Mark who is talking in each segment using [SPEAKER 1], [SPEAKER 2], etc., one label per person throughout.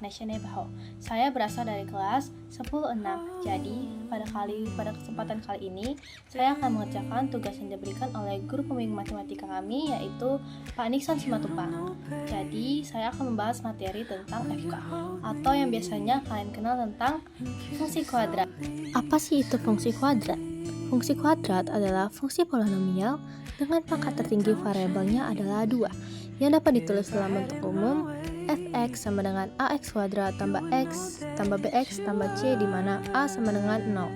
[SPEAKER 1] Nation Nebaho. Saya berasal dari kelas 10-6. Jadi, pada kesempatan kali ini, saya akan mengerjakan tugas yang diberikan oleh guru pembimbing matematika kami, yaitu Pak Nixon Simatupang. Jadi, saya akan membahas materi tentang FK, atau yang biasanya kalian kenal tentang fungsi kuadrat. Apa sih itu fungsi kuadrat? Fungsi kuadrat adalah fungsi polinomial dengan pangkat tertinggi variabelnya adalah 2, yang dapat ditulis dalam bentuk umum fx sama dengan ax kuadrat tambah x tambah bx tambah c, di mana a sama dengan 0.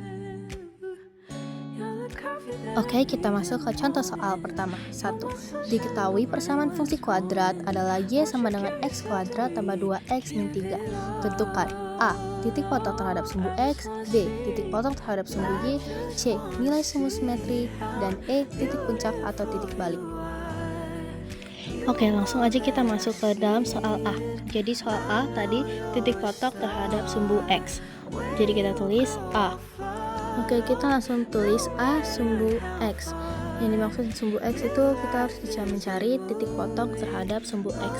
[SPEAKER 1] Oke, kita masuk ke contoh soal pertama. 1. Diketahui persamaan fungsi kuadrat adalah y sama dengan x kuadrat tambah 2x min 3. Tentukan a. Titik potong terhadap sumbu x, b. Titik potong terhadap sumbu y, c. Nilai sumbu simetri, dan e. Titik puncak atau titik balik. Oke, langsung aja kita masuk ke dalam soal A. Jadi soal A tadi titik potong terhadap sumbu x. Jadi kita tulis A. Oke, kita langsung tulis A sumbu x. Yang dimaksud sumbu x itu kita harus bisa mencari titik potong terhadap sumbu x.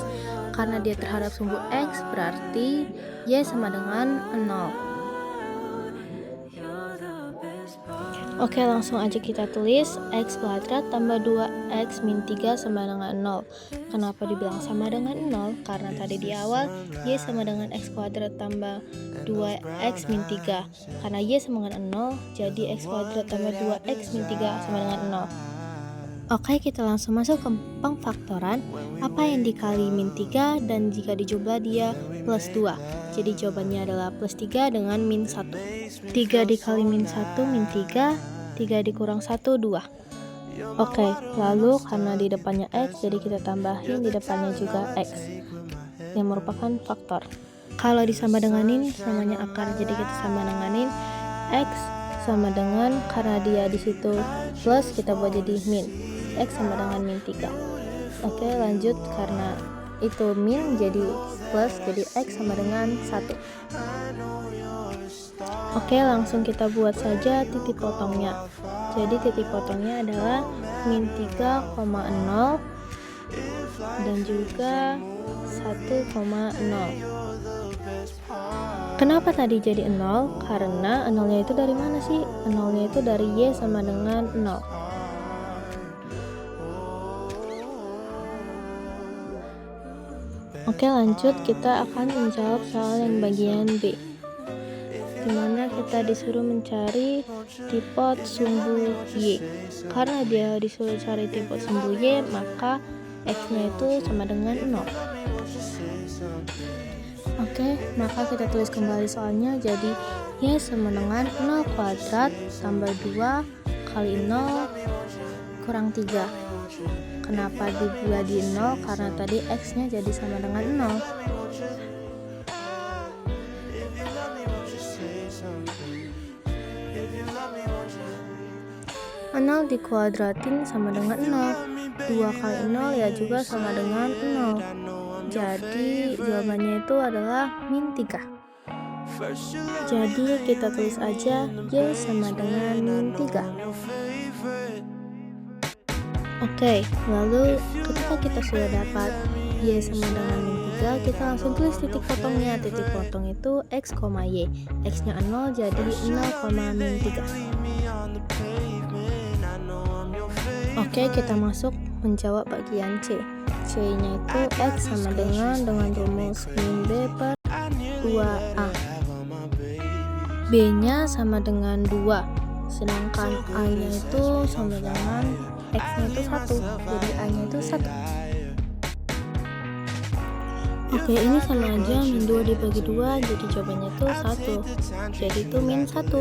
[SPEAKER 1] Karena dia terhadap sumbu x, berarti y sama dengan 0. Oke, langsung aja kita tulis x kuadrat tambah 2x min 3 sama dengan 0. Kenapa dibilang sama dengan 0? Karena tadi di awal y sama dengan x kuadrat tambah 2x min 3. Karena y sama dengan 0, jadi x kuadrat tambah 2x min 3 sama dengan 0. Oke, kita langsung masuk ke pemfaktoran. Apa yang dikali min 3 dan jika dijumlah dia plus 2. Jadi jawabannya adalah plus 3 dengan min 1. 3 dikali min 1 min 3, 3 dikurang 1, 2. Oke, lalu karena di depannya x, jadi kita tambahin di depannya juga x, yang merupakan faktor. Kalau disama denganin, namanya akar, jadi kita sama denganin x sama dengan, karena dia di situ plus, kita buat jadi min. X sama dengan min 3. Oke, lanjut, karena itu min jadi plus, jadi x sama dengan 1. Oke, langsung kita buat saja titik potongnya. Jadi titik potongnya adalah min 3,0 dan juga 1,0. Kenapa tadi jadi 0? Karena 0-nya itu dari mana sih? 0-nya itu dari y sama dengan 0. Oke, lanjut, kita akan menjawab soal yang bagian B, dimana kita disuruh mencari tipot sumbu y. Karena dia disuruh cari tipot sumbu y, maka x-nya itu sama dengan 0. Oke, maka kita tulis kembali soalnya. Jadi y sama dengan 0 kuadrat tambah 2 kali 0 kurang 3. Kenapa dibuat di 0? Karena tadi x-nya jadi sama dengan 0. Nol dikuadratin sama dengan 0. 2 kali 0 ya juga sama dengan 0. Jadi jawabannya itu adalah min 3. Jadi kita tulis aja y sama dengan min 3. Oke, lalu ketika kita sudah dapat y sama dengan min 3, kita langsung tulis titik potongnya. Titik potong itu x, y. X-nya 0, jadi 0, min 3. Oke, kita masuk menjawab bagian C. C-nya itu x sama dengan rumus min b per 2a. B-nya sama dengan 2, sedangkan a-nya itu sama dengan x-nya itu 1, jadi a-nya itu 1. Oke, ini sama aja, min 2 dibagi 2, jadi jawabannya itu 1. Jadi itu min 1.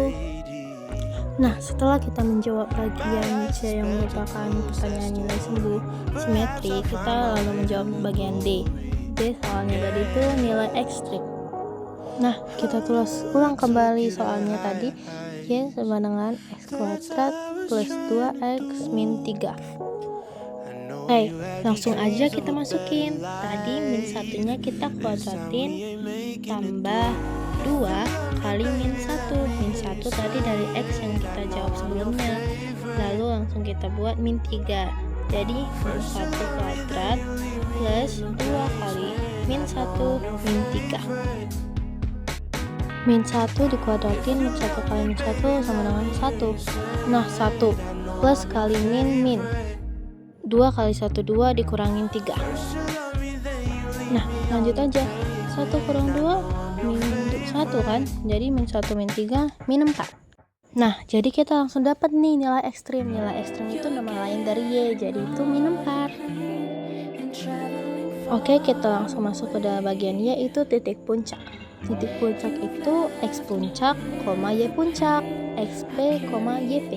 [SPEAKER 1] Nah, setelah kita menjawab bagian C yang merupakan pertanyaan nilai sumbu simetri, kita lalu menjawab bagian D. D soalnya tadi itu nilai x strip. Nah, kita tulis ulang kembali soalnya tadi, y sama dengan x kuadrat plus 2x min 3. Oke, langsung aja kita masukin. Tadi min 1-nya kita kuadratin tambah 2 kali min 1. Min 1 tadi dari x yang kita jawab sebelumnya. Lalu langsung kita buat min 3. Jadi min 1 kuadrat plus 2 kali min 1, min 3. Min 1 dikuadratin, min 1 kali min 1 sama dengan 1. Nah, 1 plus kali min. 2 kali 1, 2 dikurangin 3. Nah, lanjut aja. 1 kurang 2, min 1 kan? Jadi min 1, min 3, min 4. Nah, jadi kita langsung dapat nih nilai ekstrim. Nilai ekstrim itu nama lain dari Y, jadi itu min 4. Oke, kita langsung masuk ke dalam bagian Y, itu titik puncak. Titik puncak itu X puncak, Y puncak, XP, YP.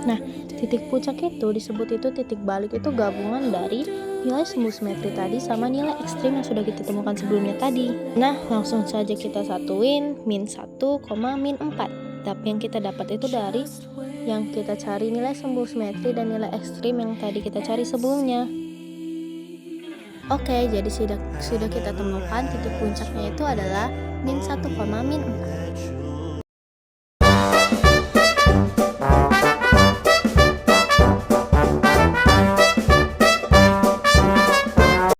[SPEAKER 1] Nah, titik puncak itu disebut itu titik balik, itu gabungan dari nilai sumbu simetri tadi sama nilai ekstrim yang sudah kita temukan sebelumnya tadi. Nah, langsung saja kita satuin min 1, min 4. Tapi yang kita dapat itu dari yang kita cari nilai sumbu simetri dan nilai ekstrim yang tadi kita cari sebelumnya. Oke, jadi sudah kita temukan titik puncaknya itu adalah min 1, min 4.